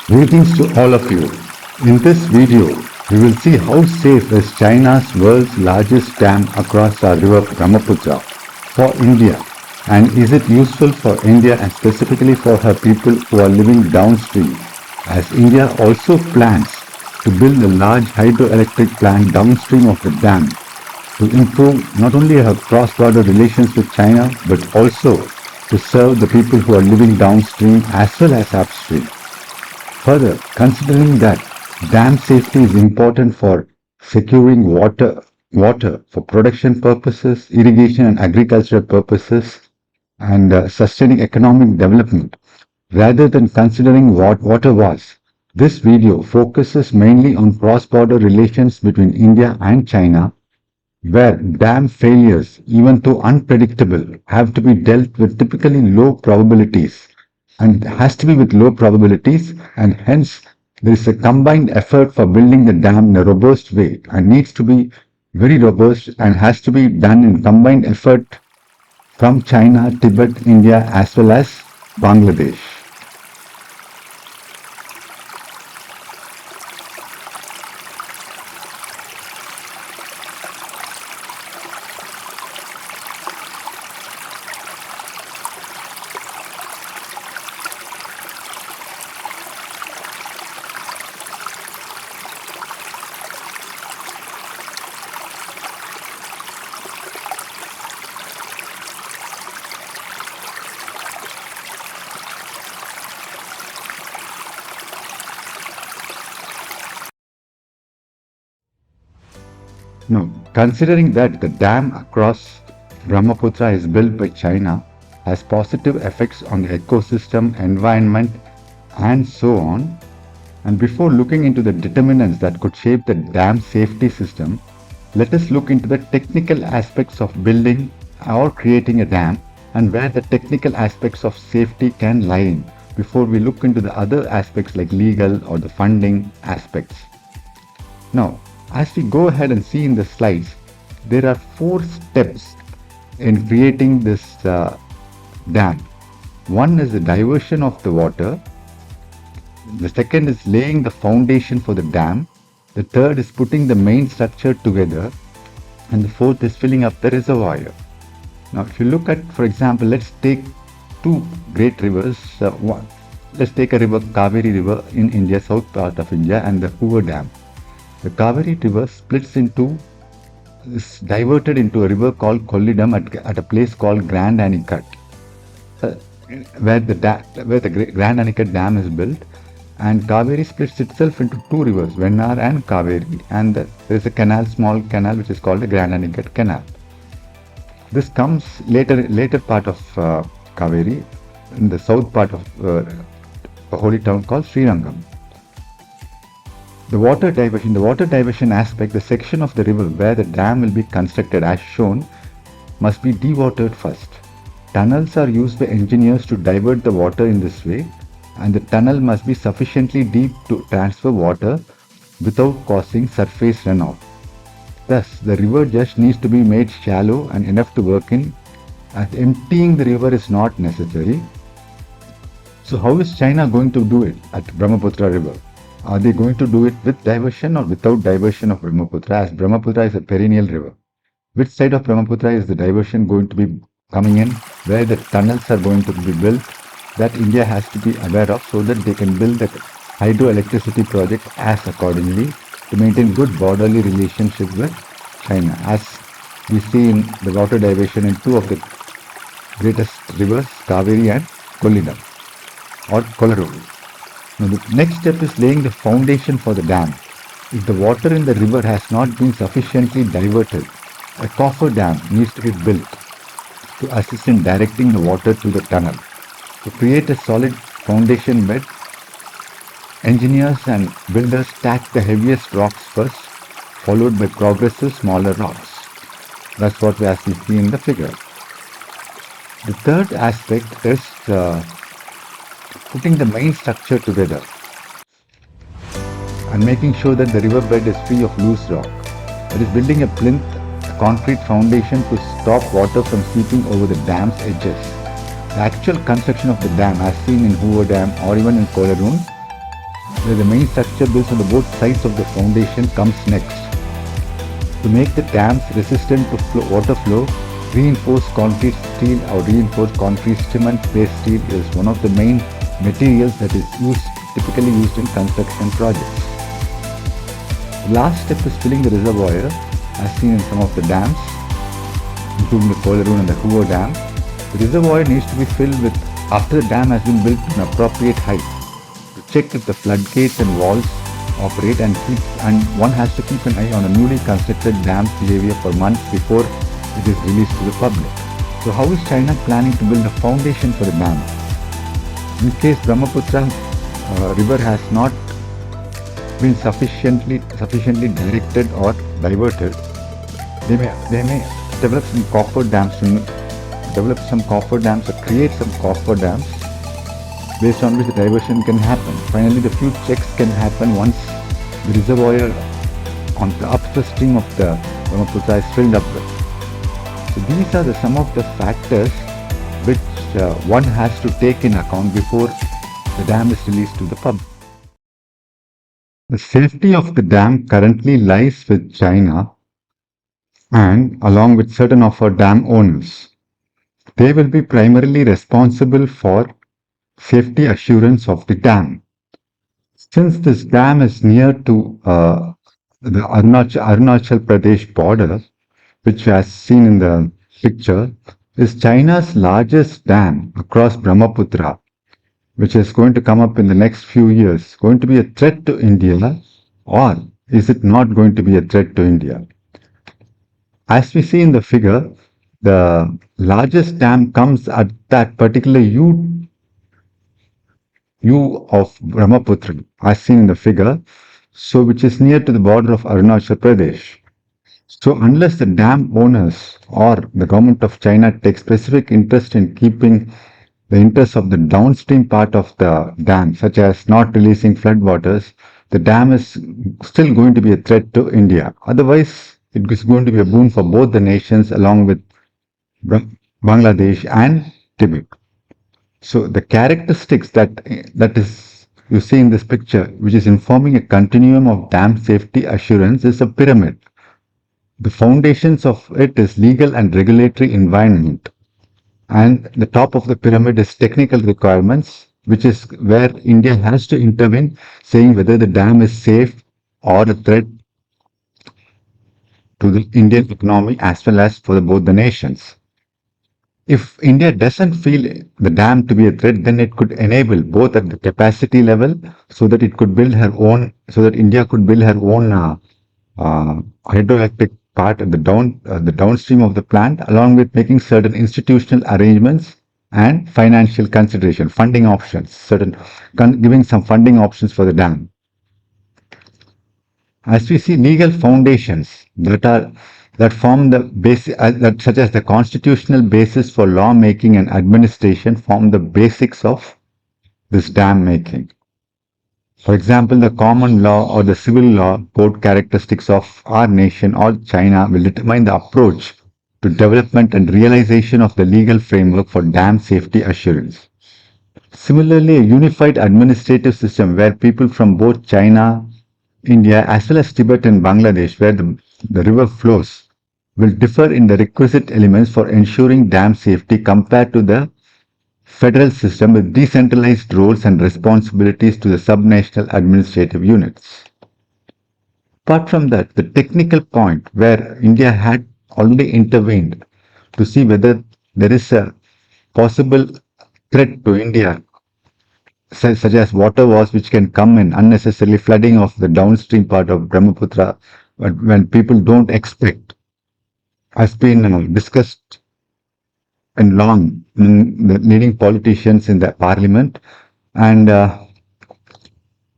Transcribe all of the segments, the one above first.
Greetings to all of you. In this video, we will see how safe is China's world's largest dam across our river Brahmaputra for India, and is it useful for India and specifically for her people who are living downstream, as India also plans to build a large hydroelectric plant downstream of the dam to improve not only her cross-border relations with China but also to serve the people who are living downstream as well as upstream. Further, considering that dam safety is important for securing water for production purposes, irrigation and agricultural purposes, and sustaining economic development, rather than considering what water was, this video focuses mainly on cross-border relations between India and China, where dam failures, even though unpredictable, have to be dealt with typically low probabilities and has to be with low probabilities, and hence there is a combined effort for building the dam in a robust way and needs to be very robust and has to be done in combined effort from China, Tibet, India as well as Bangladesh. No, considering that the dam across Brahmaputra is built by China, has positive effects on the ecosystem, environment, and so on, and before looking into the determinants that could shape the dam safety system, let us look into the technical aspects of building or creating a dam and where the technical aspects of safety can lie in before we look into the other aspects like legal or the funding aspects. Now, as we go ahead and see in the slides, there are 4 steps in creating this dam. One is the diversion of the water. The second is laying the foundation for the dam. The third is putting the main structure together. And the fourth is filling up the reservoir. Now, if you look at, for example, let's take 2 great rivers. Let's take a river, Kaveri River in India, south part of India, and the Hoover Dam. The Kaveri River splits into, is diverted into a river called Kollidam at a place called Grand Anicut, where the Grand Anicut Dam is built, and Kaveri splits itself into 2 rivers, Vennar and Kaveri, and there is a canal, small canal, which is called the Grand Anicut Canal. This comes later part of Kaveri, in the south part of a holy town called Srirangam. The water diversion aspect, the section of the river where the dam will be constructed as shown must be dewatered first. Tunnels are used by engineers to divert the water in this way, and the tunnel must be sufficiently deep to transfer water without causing surface runoff. Thus, the river just needs to be made shallow and enough to work in, as emptying the river is not necessary. So how is China going to do it at Brahmaputra river? Are they going to do it with diversion or without diversion of Brahmaputra, as Brahmaputra is a perennial river? Which side of Brahmaputra is the diversion going to be coming in, where the tunnels are going to be built, that India has to be aware of so that they can build the hydroelectricity project as accordingly to maintain good borderly relationship with China, as we see in the water diversion in 2 of the greatest rivers, Kaveri and Kollidam or Kolaruru. Now, the next step is laying the foundation for the dam. If the water in the river has not been sufficiently diverted, a coffer dam needs to be built to assist in directing the water to the tunnel. To create a solid foundation bed, engineers and builders stack the heaviest rocks first, followed by progressive smaller rocks. That's what we actually see in the figure. The third aspect is putting the main structure together and making sure that the riverbed is free of loose rock. That is, building a plinth, a concrete foundation to stop water from seeping over the dam's edges. The actual construction of the dam, as seen in Hoover Dam or even in Kolarun, where the main structure built on the both sides of the foundation comes next. To make the dams resistant to water flow, reinforced concrete steel or reinforced concrete cement based steel is one of the main materials that is typically used in construction projects. The last step is filling the reservoir, as seen in some of the dams, including the Kolarun and the Hoover Dam. The reservoir needs to be filled with after the dam has been built to an appropriate height. To check if the floodgates and walls operate, and one has to keep an eye on a newly constructed dam's behavior for months before it is released to the public. So how is China planning to build a foundation for the dam? In case Brahmaputra river has not been sufficiently directed or diverted, they may develop some coffer dams or create some coffer dams based on which the diversion can happen. Finally, the few checks can happen once the reservoir on the upstream of the Brahmaputra is filled up with. So these are some of the factors which one has to take in account before the dam is released to the public. The safety of the dam currently lies with China and along with certain of our dam owners. They will be primarily responsible for safety assurance of the dam. Since this dam is near to the Arunachal Pradesh border, which as seen in the picture, is China's largest dam across Brahmaputra, which is going to come up in the next few years, going to be a threat to India, or is it not going to be a threat to India? As we see in the figure, the largest dam comes at that particular U of Brahmaputra, as seen in the figure, so which is near to the border of Arunachal Pradesh. So unless the dam owners or the government of China take specific interest in keeping the interests of the downstream part of the dam, such as not releasing floodwaters, the dam is still going to be a threat to India. Otherwise, it is going to be a boon for both the nations along with Bangladesh and Tibet. So the characteristics that is you see in this picture, which is informing a continuum of dam safety assurance, is a pyramid. The foundations of it is legal and regulatory environment. And the top of the pyramid is technical requirements, which is where India has to intervene, saying whether the dam is safe or a threat to the Indian economy as well as for both the nations. If India doesn't feel the dam to be a threat, then it could enable both at the capacity level so that it could build her own, so that India could build her own hydroelectric part at the downstream of the plant, along with making certain institutional arrangements and financial consideration, funding options, giving some funding options for the dam. As we see, legal foundations that form the basic, such as the constitutional basis for law making and administration, form the basics of this dam making. For example, the common law or the civil law code characteristics of our nation or China will determine the approach to development and realization of the legal framework for dam safety assurance. Similarly, a unified administrative system where people from both China, India, as well as Tibet and Bangladesh, where the river flows, will differ in the requisite elements for ensuring dam safety compared to the federal system with decentralized roles and responsibilities to the subnational administrative units. Apart from that, the technical point where India had already intervened to see whether there is a possible threat to India, such as water wars which can come in, unnecessarily flooding of the downstream part of Brahmaputra when people don't expect, has been discussed and long in the leading politicians in the parliament. And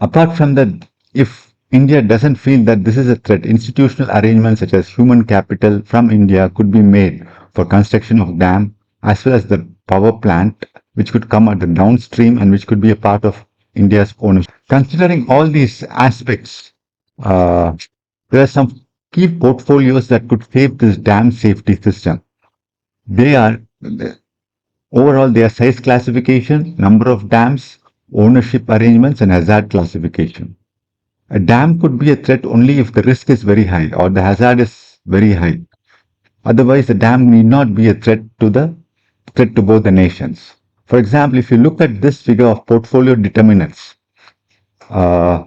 apart from that, if India doesn't feel that this is a threat, institutional arrangements such as human capital from India could be made for construction of dam as well as the power plant which could come at the downstream and which could be a part of India's ownership. Considering all these aspects, there are some key portfolios that could shape this dam safety system. They are overall their size classification, number of dams, ownership arrangements, and hazard classification. A dam could be a threat only if the risk is very high or the hazard is very high. Otherwise, the dam need not be a threat to both the nations. For example, if you look at this figure of portfolio determinants, uh,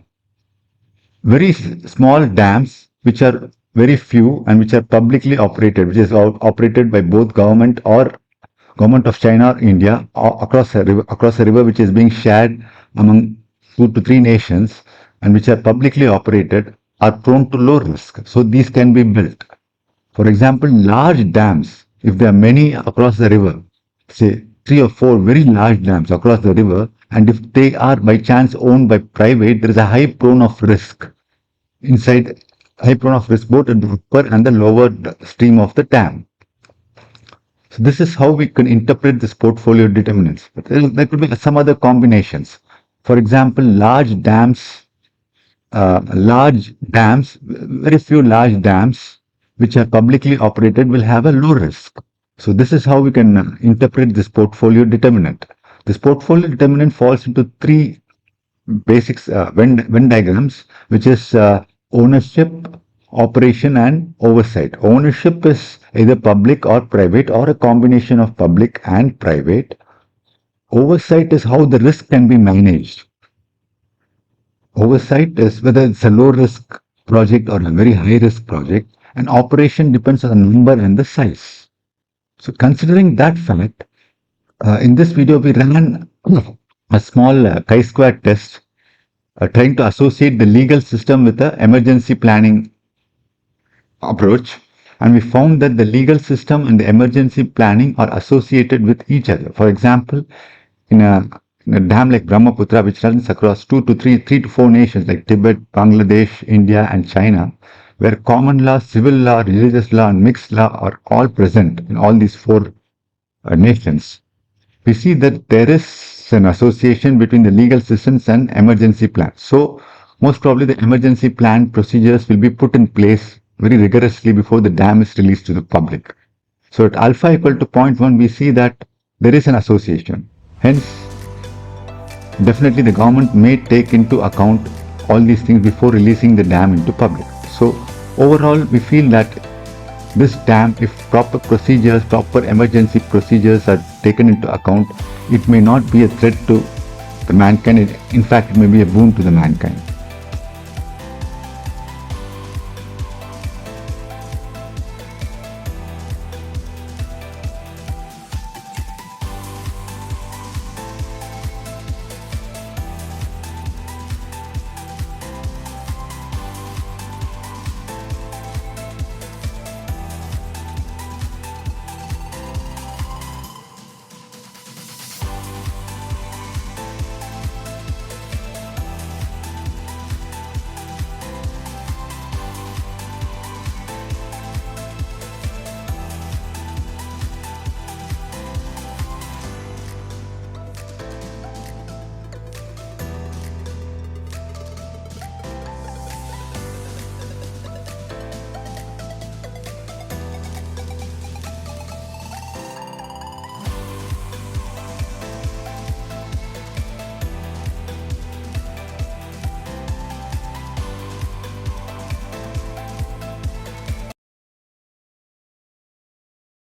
very small dams which are very few and which are publicly operated, which is operated by both government or government of China or India across a river which is being shared among 2 to 3 nations and which are publicly operated are prone to low risk. So these can be built. For example, large dams, if there are many across the river, say 3 or 4 very large dams across the river, and if they are by chance owned by private, there is a high prone of risk inside, high prone of risk both at the upper and the lower stream of the dam. So this is how we can interpret this portfolio determinants. But there could be some other combinations. For example, large dams, very few large dams which are publicly operated will have a low risk. So this is how we can interpret this portfolio determinant. This portfolio determinant falls into three basics Venn diagrams, which is ownership, operation, and oversight. Ownership is either public or private or a combination of public and private. Oversight is how the risk can be managed. Oversight is whether it's a low risk project or a very high risk project, and operation depends on the number and the size. So considering that fact, in this video we ran a small chi-square test trying to associate the legal system with the emergency planning approach, and we found that the legal system and the emergency planning are associated with each other. For example, in a dam like Brahmaputra, which runs across 3 to 4 nations like Tibet, Bangladesh, India, and China, where common law, civil law, religious law, and mixed law are all present in all these 4 nations, we see that there is an association between the legal systems and emergency plans. So most probably the emergency plan procedures will be put in place very rigorously before the dam is released to the public. So at alpha equal to 0.1, we see that there is an association. Hence, definitely the government may take into account all these things before releasing the dam into public. So overall, we feel that this dam, if proper procedures, proper emergency procedures are taken into account, it may not be a threat to the mankind. In fact, it may be a boon to the mankind.